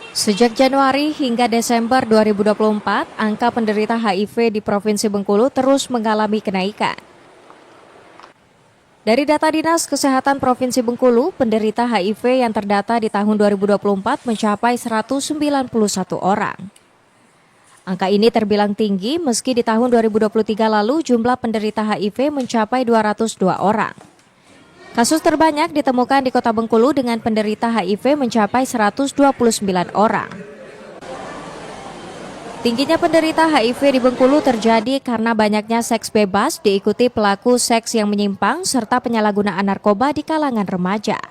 Sejak Januari hingga Desember 2024, angka penderita HIV di Provinsi Bengkulu terus mengalami kenaikan. Dari data Dinas Kesehatan Provinsi Bengkulu, penderita HIV yang terdata di tahun 2024 mencapai 191 orang. Angka ini terbilang tinggi meski di tahun 2023 lalu jumlah penderita HIV mencapai 202 orang. Kasus terbanyak ditemukan di Kota Bengkulu dengan penderita HIV mencapai 129 orang. Tingginya penderita HIV di Bengkulu terjadi karena banyaknya seks bebas diikuti pelaku seks yang menyimpang serta penyalahgunaan narkoba di kalangan remaja.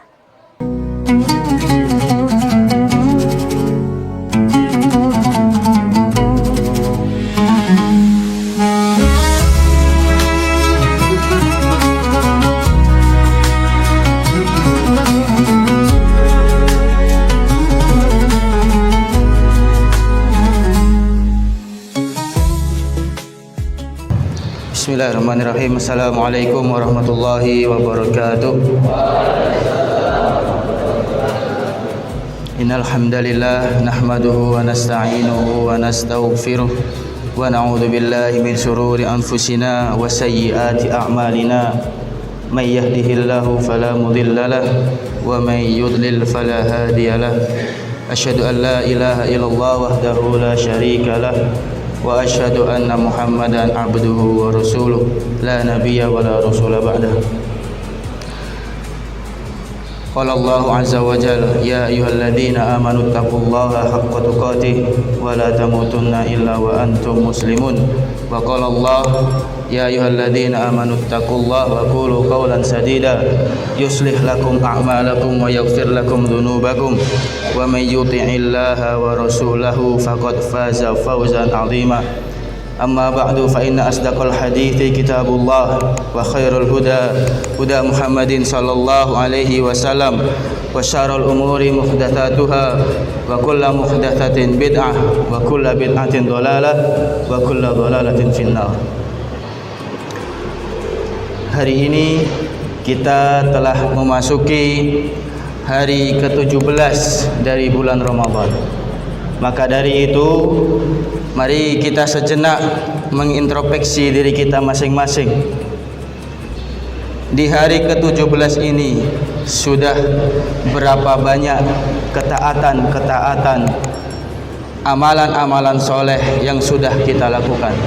Bismillahirrahmanirrahim. Assalamualaikum warahmatullahi wabarakatuh. Innal hamdalillah nahmaduhu wa nasta'inuhu wa nastaghfiruh wa na'udzu billahi min shururi anfusina wa sayyiati a'malina. May yahdihillahu fala mudilla lahu wa may yudlil fala hadiya lahu. Asyhadu an la ilaha illallah wahdahu la syarika lahu wa asyhadu anna Muhammadan abduhu wa rasuluh la nabiyya wa la rasula ba'dah. Qala Allah azza wa jalla ya ayyuhalladzina amanu taqullaha haqqa tuqatih wa la tamutunna illa wa antum muslimun. Wa qala Allah ya ayyuhalladzina amanu taqullaha wa qulu qawlan sadida yuslih lakum a'malakum wa yaghfir lakum dhunubakum wa may yuti'illaha wa rasulahu faqad faza fawzan 'azima. Amma ba'du fa inna asdaqal hadithi kitabullah wa khairul huda huda Muhammadin sallallahu alaihi wasallam wa syarrul umuri muhdatsatuha wa kullu muhdatsatin bid'ah wa kullu bid'atin dhalalah wa kullu dhalalatin finnar. Hari ini kita telah memasuki hari ke-17 dari bulan Ramadan. Maka dari itu, mari kita sejenak mengintrospeksi diri kita masing-masing. Di hari ke-17 ini sudah berapa banyak ketaatan-ketaatan, amalan-amalan soleh yang sudah kita lakukan?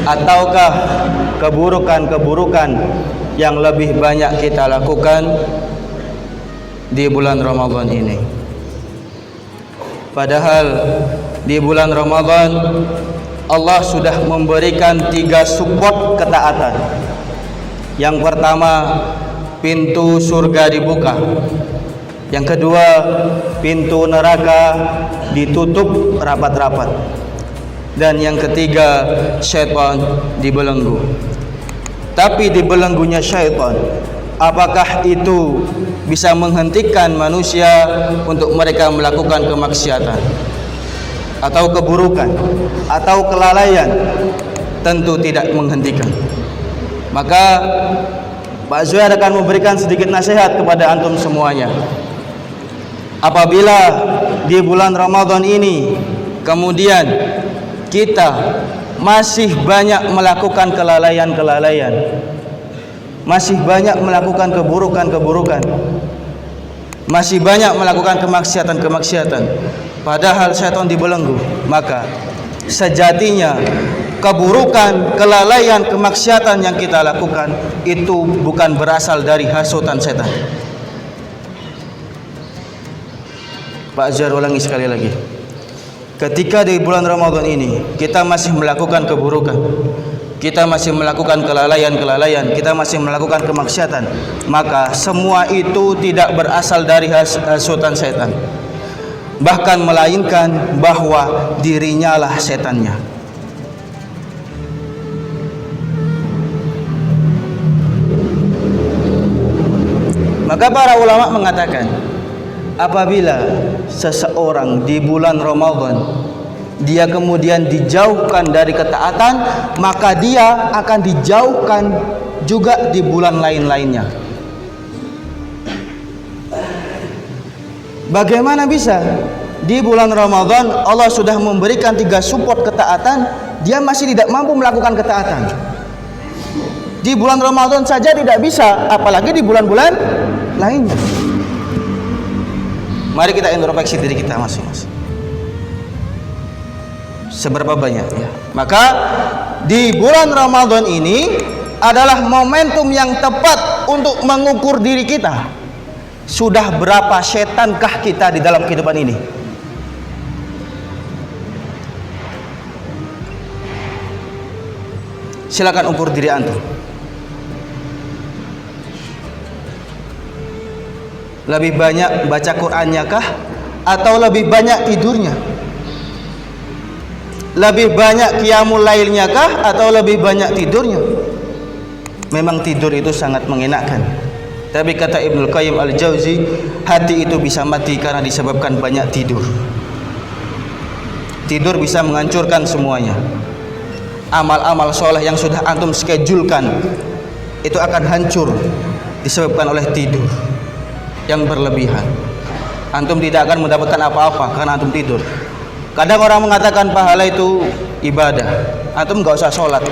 Ataukah keburukan-keburukan yang lebih banyak kita lakukan di bulan Ramadan ini? Padahal di bulan Ramadan Allah sudah memberikan 3 support ketaatan. Yang pertama, pintu surga dibuka. Yang kedua, pintu neraka ditutup rapat-rapat. Dan yang ketiga, syaitan dibelenggu. Tapi dibelenggunya syaitan, apakah itu bisa menghentikan manusia untuk mereka melakukan kemaksiatan atau keburukan atau kelalaian? Tentu tidak menghentikan. Maka Pak Zuhair akan memberikan sedikit nasihat kepada antum semuanya. Apabila di bulan Ramadan ini kemudian kita masih banyak melakukan kelalaian-kelalaian, masih banyak melakukan keburukan-keburukan, masih banyak melakukan kemaksiatan-kemaksiatan, padahal syaitan dibelenggu, maka sejatinya keburukan, kelalaian, kemaksiatan yang kita lakukan itu bukan berasal dari hasutan setan. Pak Azhar ulangi sekali lagi. Ketika di bulan Ramadan ini kita masih melakukan keburukan, kita masih melakukan kelalaian-kelalaian, kita masih melakukan kemaksiatan, maka semua itu tidak berasal dari hasutan setan, bahkan melainkan bahwa dirinya lah setannya. Maka para ulama mengatakan, apabila seseorang di bulan Ramadan dia kemudian dijauhkan dari ketaatan, maka dia akan dijauhkan juga di bulan lain-lainnya. Bagaimana bisa di bulan Ramadan Allah sudah memberikan 3 support ketaatan, dia masih tidak mampu melakukan ketaatan. Di bulan Ramadan saja tidak bisa, apalagi di bulan-bulan lainnya. Mari kita introspeksi diri kita masing-masing. Seberapa banyak ya? Maka di bulan Ramadan ini adalah momentum yang tepat untuk mengukur diri kita. Sudah berapa setankah kita di dalam kehidupan ini? Silakan ukur diri antum. Lebih banyak baca Qur'annya kah atau lebih banyak tidurnya? Lebih banyak qiyamul lailnya kah atau lebih banyak tidurnya? Memang tidur itu sangat mengenakkan. Tapi kata Ibnu Qayyim Al-Jauzi, hati itu bisa mati karena disebabkan banyak tidur. Tidur bisa menghancurkan semuanya. Amal-amal soleh yang sudah antum schedulekan itu akan hancur disebabkan oleh tidur yang berlebihan. Antum tidak akan mendapatkan apa-apa karena antum tidur. Kadang orang mengatakan pahala itu ibadah. Antum nggak usah sholat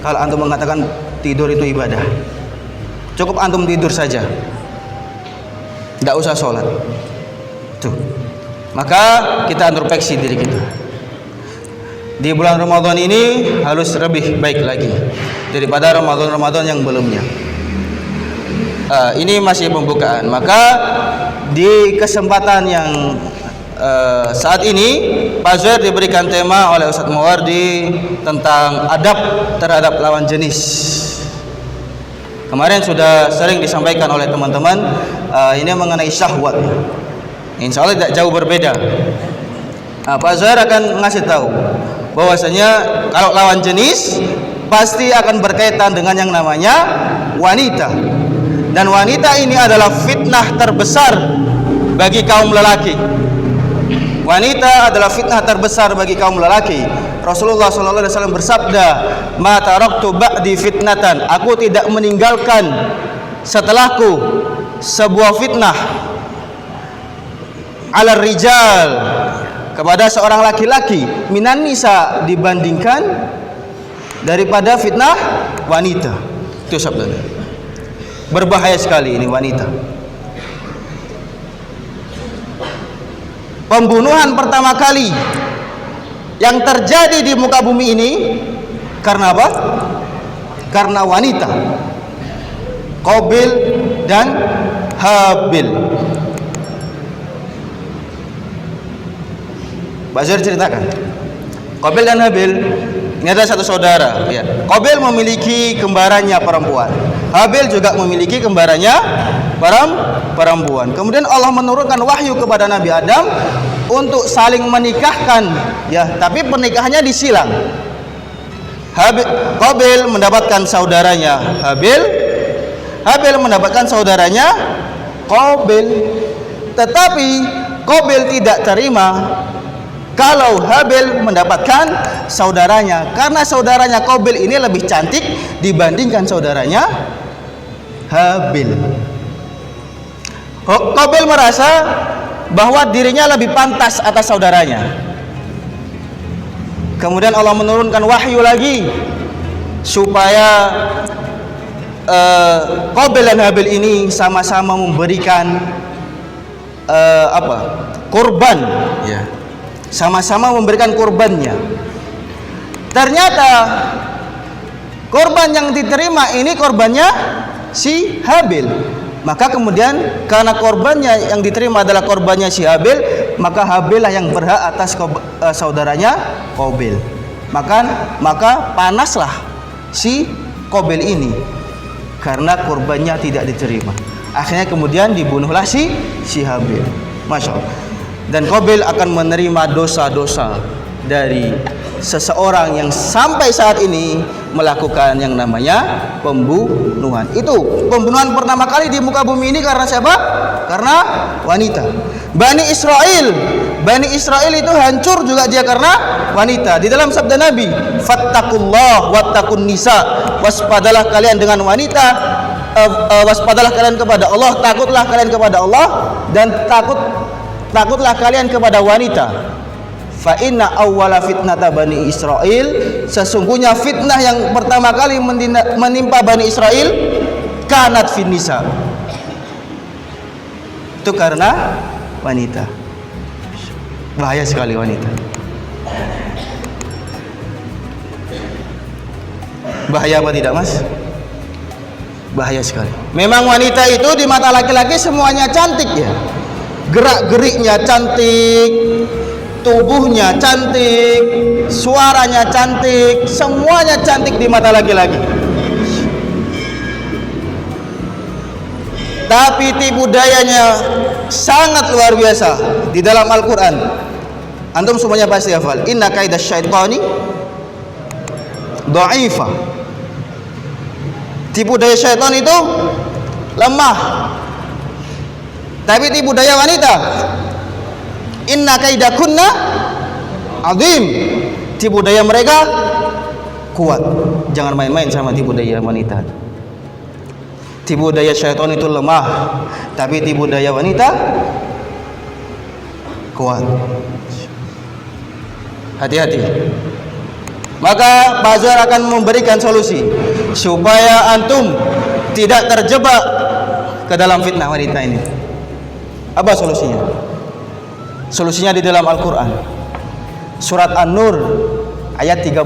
kalau antum mengatakan tidur itu ibadah. Cukup antum tidur saja, nggak usah sholat. Tuh. Maka kita introspeksi diri kita. Di bulan Ramadan ini harus lebih baik lagi daripada Ramadan yang belumnya. Ini masih pembukaan. Maka di kesempatan yang saat ini Pak Zuhair diberikan tema oleh Ustadz Mawardi tentang adab terhadap lawan jenis. Kemarin sudah sering disampaikan oleh teman-teman, ini mengenai syahwat. Insya Allah tidak jauh berbeda. Pak Zuhair akan ngasih tahu bahwasanya kalau lawan jenis pasti akan berkaitan dengan yang namanya wanita. Dan wanita ini adalah fitnah terbesar bagi kaum lelaki. Wanita adalah fitnah terbesar bagi kaum lelaki. Rasulullah SAW bersabda, "Ma taraktu ba'di fitnatan." Aku tidak meninggalkan setelahku sebuah fitnah ala rijal, kepada seorang laki-laki, minan nisa, dibandingkan daripada fitnah wanita. Itu sabdanya. Berbahaya sekali ini wanita. Pembunuhan pertama kali yang terjadi di muka bumi ini karena apa? Karena wanita. Qabil dan Habil. Pak Zuhair ceritakan. Qabil dan Habil ini adalah satu saudara. Ya. Qabil memiliki kembarannya perempuan. Habil juga memiliki kembarannya perempuan. Kemudian Allah menurunkan wahyu kepada Nabi Adam untuk saling menikahkan, ya, tapi pernikahannya disilang. Qabil mendapatkan saudaranya Habil, Habil mendapatkan saudaranya Qabil. Tetapi Qabil tidak terima kalau Habil mendapatkan saudaranya, karena saudaranya Qabil ini lebih cantik dibandingkan saudaranya Habil. Qabil merasa bahwa dirinya lebih pantas atas saudaranya. Kemudian Allah menurunkan wahyu lagi supaya Qabil dan Habil ini sama-sama memberikan kurban, ya. Sama-sama memberikan kurbannya. Ternyata kurban yang diterima ini kurbannya si Habil. Maka kemudian karena korbannya yang diterima adalah korbannya si Habil, maka Habil lah yang berhak atas saudaranya Qabil. Maka panaslah si Qabil ini karena korbannya tidak diterima. Akhirnya kemudian dibunuhlah si Habil. Masya Allah. Dan Qabil akan menerima dosa-dosa dari seseorang yang sampai saat ini melakukan yang namanya pembunuhan. Itu pembunuhan pertama kali di muka bumi ini karena siapa? Karena wanita. Bani Israel itu hancur juga dia karena wanita. Di dalam sabda Nabi, "Fattaqullah wattaqun nisa." Waspadalah kalian dengan wanita, waspadalah kalian kepada Allah, takutlah kalian kepada Allah dan takut takutlah kalian kepada wanita. Fa inna awwala fitnata bani Israil, sesungguhnya fitnah yang pertama kali menimpa Bani Israel kanat fin nisa, itu karena wanita. Bahaya sekali wanita. Bahaya apa tidak, Mas? Bahaya sekali. Memang wanita itu di mata laki-laki semuanya cantik ya. Gerak-geriknya cantik, tubuhnya cantik, suaranya cantik, semuanya cantik di mata laki-laki. Tapi tipu dayanya sangat luar biasa di dalam Al-Quran. Antum semuanya pasti hafal. Inna kaidas syaitani dha'ifa. Tipu daya syaitan itu lemah. Tapi tipu daya wanita, inna kaidakunna azim. Tipu daya mereka kuat. Jangan main-main sama tipu daya wanita. Tipu daya syaitan itu lemah, tapi tipu daya wanita kuat. Hati-hati. Maka Pak Zuhair akan memberikan solusi supaya antum tidak terjebak ke dalam fitnah wanita ini. Apa solusinya? Solusinya di dalam Al-Quran, surat An-Nur ayat 30.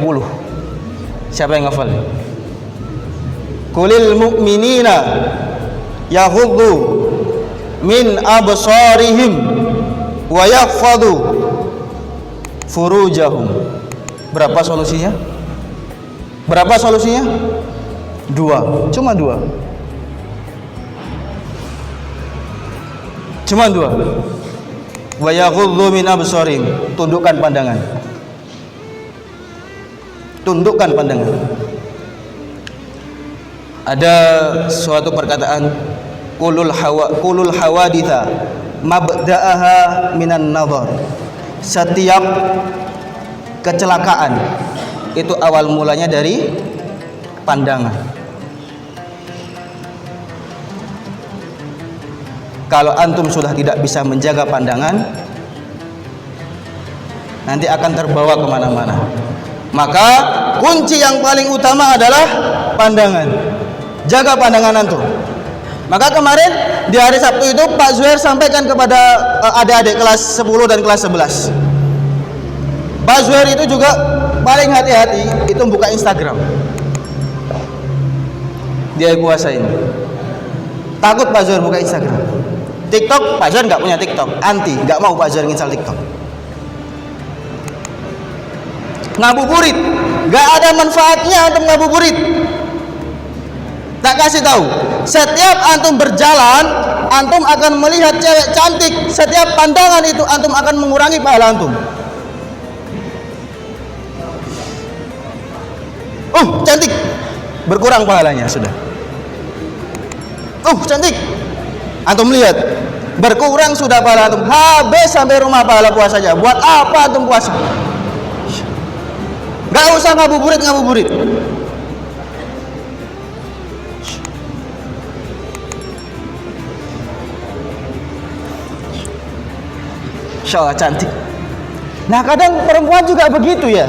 Siapa yang hafal? Qulil mu'minina yaghuddu min absarihim wa yahfadhu furujahum. Berapa solusinya? Berapa solusinya? Dua. Cuma dua. Cuma dua. Wa yaghuddu min absarihim. Tundukkan pandangan. Tundukkan pandangan. Ada suatu perkataan, kulul hawaditha mabda'aha minan nadhar. Setiap kecelakaan itu awal mulanya dari pandangan. Kalau antum sudah tidak bisa menjaga pandangan, nanti akan terbawa kemana-mana. Maka kunci yang paling utama adalah pandangan. Jaga pandangan antum. Maka kemarin di hari Sabtu itu Pak Zuhair sampaikan kepada adik-adik kelas 10 dan kelas 11. Pak Zuhair itu juga paling hati-hati itu buka Instagram. Dia puasa ini. Takut Pak Zuhair buka Instagram. TikTok, Pak Zuhair nggak punya TikTok, anti, nggak mau Pak Zuhair install TikTok. Ngabuburit, nggak ada manfaatnya antum ngabuburit. Tak kasih tahu, setiap antum berjalan, antum akan melihat cewek cantik. Setiap pandangan itu antum akan mengurangi pahala antum. Cantik, berkurang pahalanya sudah. Cantik, antum lihat, berkurang sudah pahala antum. Habis sampai rumah pahala puasanya. Buat apa antum puasa? Gak usah ngabuburit. Insya Allah cantik. Nah kadang perempuan juga begitu ya.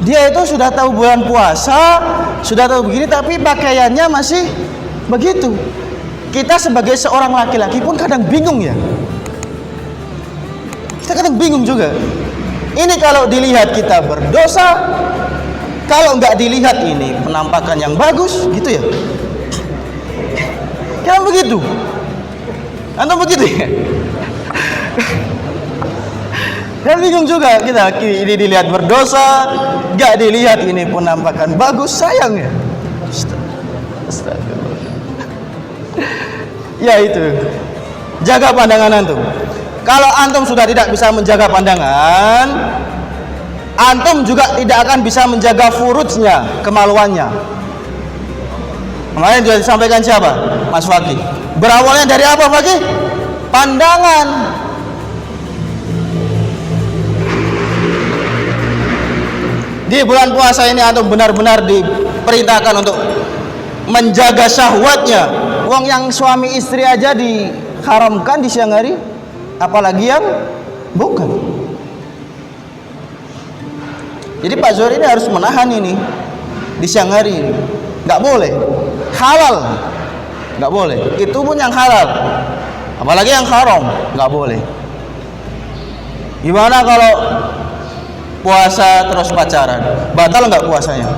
Dia itu sudah tahu bulan puasa, sudah tahu begini, tapi pakaiannya masih begitu. Kita sebagai seorang laki-laki pun kadang bingung ya. Kita kadang bingung juga. Ini kalau dilihat kita berdosa, kalau nggak dilihat ini penampakan yang bagus, gitu ya. Kan begitu. Antum begitu ya. Dan bingung juga kita, ini dilihat berdosa, gak dilihat ini penampakan bagus, sayang ya. Astagfirullah. Ya itu, jaga pandangan antum. Kalau antum sudah tidak bisa menjaga pandangan, antum juga tidak akan bisa menjaga furujnya, kemaluannya. Kemarin sudah disampaikan siapa? Mas Fakih. Berawalnya dari apa Fakih? Pandangan. Di bulan puasa ini antum benar-benar diperintahkan untuk menjaga syahwatnya. Wong yang suami istri aja diharamkan di siang hari, apalagi yang bukan. Jadi Pak Zuhair ini harus menahan ini di siang hari ini. Nggak boleh, halal nggak boleh, itu pun yang halal, apalagi yang haram nggak boleh. Gimana kalau puasa terus pacaran, batal nggak puasanya?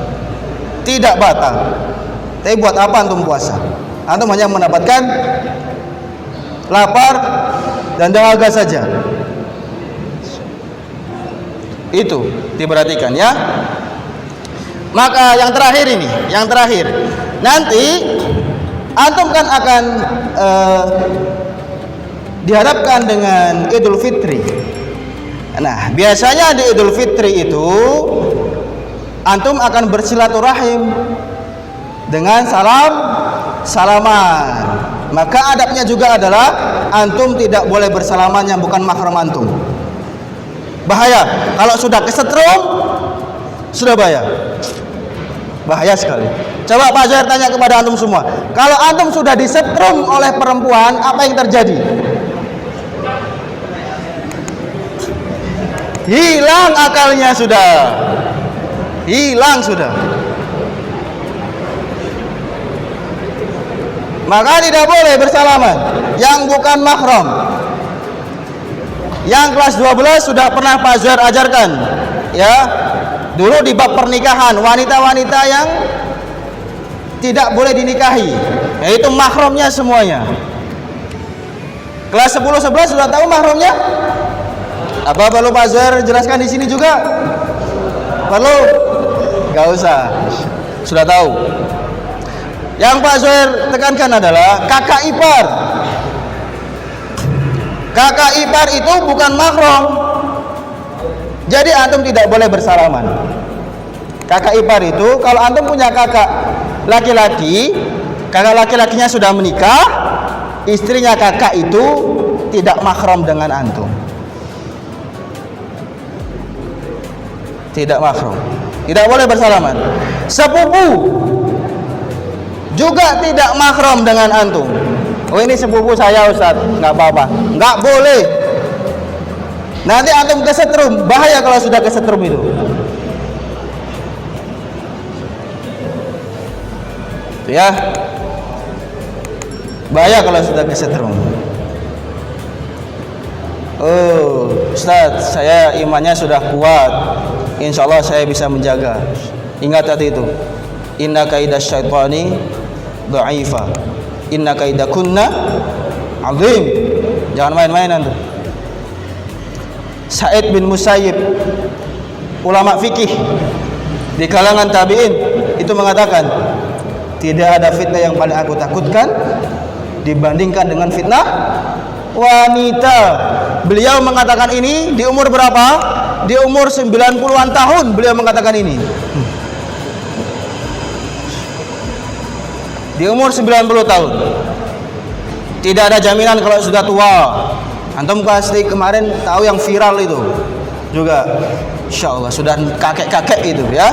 Tidak batal. Tapi buat apa antum puasa? Antum hanya mendapatkan lapar dan dahaga saja. Itu diperhatikan ya. Maka yang terakhir ini, yang terakhir, nanti antum kan akan dihadapkan dengan Idul Fitri. Nah, biasanya di Idul Fitri itu antum akan bersilaturahim dengan salaman. Maka adabnya juga adalah antum tidak boleh bersalaman yang bukan mahram antum. Bahaya. Kalau sudah kesetrum, sudah bahaya. Bahaya sekali. Coba Pak Zuhair tanya kepada antum semua, kalau antum sudah disetrum oleh perempuan, apa yang terjadi? Hilang akalnya sudah. Hilang sudah. Maka tidak boleh bersalaman yang bukan mahram. Yang kelas 12 sudah pernah Pak Zuhair ajarkan, ya. Dulu di bab pernikahan, wanita-wanita yang tidak boleh dinikahi, yaitu mahramnya semuanya. Kelas 10 11 sudah tahu mahramnya? Apa perlu Pak Zuhair jelaskan di sini juga? Perlu? Gak usah. Sudah tahu. Yang Pak Zuhair tekankan adalah kakak ipar. Kakak ipar itu bukan mahram. Jadi antum tidak boleh bersalaman. Kakak ipar itu, kalau antum punya kakak laki-laki, kakak laki-lakinya sudah menikah, istrinya kakak itu tidak mahram dengan antum. Tidak mahram. Tidak boleh bersalaman. Sepupu juga tidak mahram dengan antum. Oh, ini sepupu saya Ustaz, nggak apa-apa. Nggak boleh. Nanti antum kesetrum, bahaya kalau sudah kesetrum itu. Ya, bahaya kalau sudah kesetrum. Oh, Ustaz, saya imannya sudah kuat. Insya Allah saya bisa menjaga. Ingat tadi itu, inna kaidah syaitani dha'ifa, inna kaidakunna azim. Jangan main-main antum. Sa'id bin Musayyib, ulama fikih di kalangan tabi'in, itu mengatakan, tidak ada fitnah yang paling aku takutkan dibandingkan dengan fitnah wanita. Beliau mengatakan ini di umur berapa? Di umur 90-an tahun beliau mengatakan ini. Di umur 90 tahun. Tidak ada jaminan kalau sudah tua. Antum pasti kemarin tahu yang viral itu juga, insya Allah sudah kakek-kakek itu ya,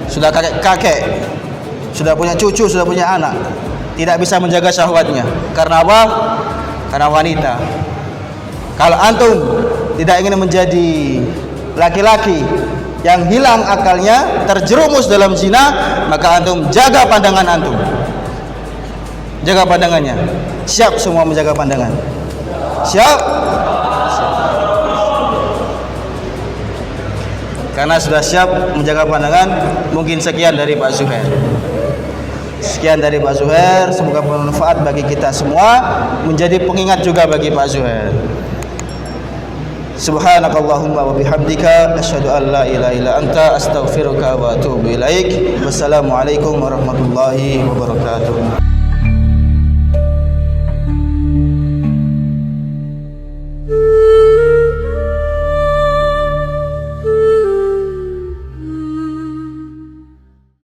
sudah kakek-kakek, sudah punya cucu, sudah punya anak, tidak bisa menjaga syahwatnya. Karena apa? Karena wanita. Kalau antum tidak ingin menjadi laki-laki yang hilang akalnya, terjerumus dalam zina, maka antum jaga pandangan antum. Jaga pandangannya. Siap semua menjaga pandangan. Siap? Karena sudah siap menjaga pandangan, mungkin sekian dari Pak Zuhair. Sekian dari Pak Zuhair, semoga bermanfaat bagi kita semua, menjadi pengingat juga bagi Pak Zuhair. Subhanakallahumma wa bihamdika asyhadu an la ilaha illa anta astaghfiruka wa atubu ilaik. Wassalamualaikum warahmatullahi wabarakatuh.